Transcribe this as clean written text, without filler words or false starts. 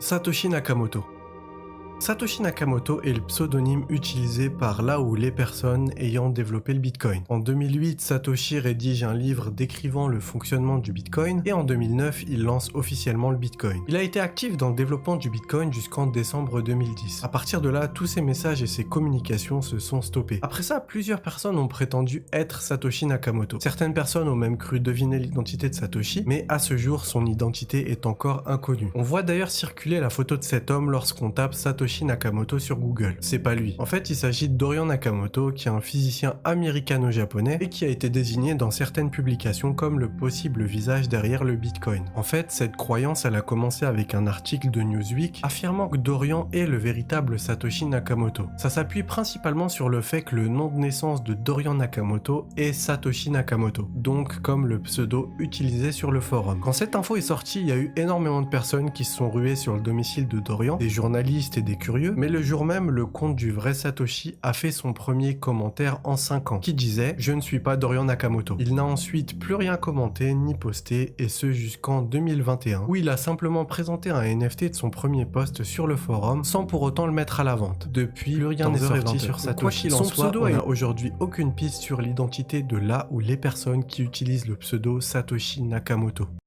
Satoshi Nakamoto. Satoshi Nakamoto est le pseudonyme utilisé par là ou les personnes ayant développé le Bitcoin. En 2008, Satoshi rédige un livre décrivant le fonctionnement du Bitcoin et en 2009, il lance officiellement le Bitcoin. Il a été actif dans le développement du Bitcoin jusqu'en décembre 2010. À partir de là, tous ses messages et ses communications se sont stoppés. Après ça, plusieurs personnes ont prétendu être Satoshi Nakamoto. Certaines personnes ont même cru deviner l'identité de Satoshi, mais à ce jour, son identité est encore inconnue. On voit d'ailleurs circuler la photo de cet homme lorsqu'on tape Satoshi Nakamoto sur Google. C'est pas lui. En fait, il s'agit de Dorian Nakamoto, qui est un physicien américano-japonais et qui a été désigné dans certaines publications comme le possible visage derrière le Bitcoin. En fait, cette croyance, elle a commencé avec un article de Newsweek affirmant que Dorian est le véritable Satoshi Nakamoto. Ça s'appuie principalement sur le fait que le nom de naissance de Dorian Nakamoto est Satoshi Nakamoto, donc comme le pseudo utilisé sur le forum. Quand cette info est sortie, il y a eu énormément de personnes qui se sont ruées sur le domicile de Dorian, des journalistes et des curieux, mais le jour même, le compte du vrai Satoshi a fait son premier commentaire en 5 ans, qui disait « Je ne suis pas Dorian Nakamoto ». Il n'a ensuite plus rien commenté ni posté, et ce jusqu'en 2021, où il a simplement présenté un NFT de son premier post sur le forum, sans pour autant le mettre à la vente. Depuis, plus rien n'est sorti sur Satoshi. Quoi qu'il en soit, on n'a aujourd'hui aucune piste sur l'identité de là ou les personnes qui utilisent le pseudo Satoshi Nakamoto.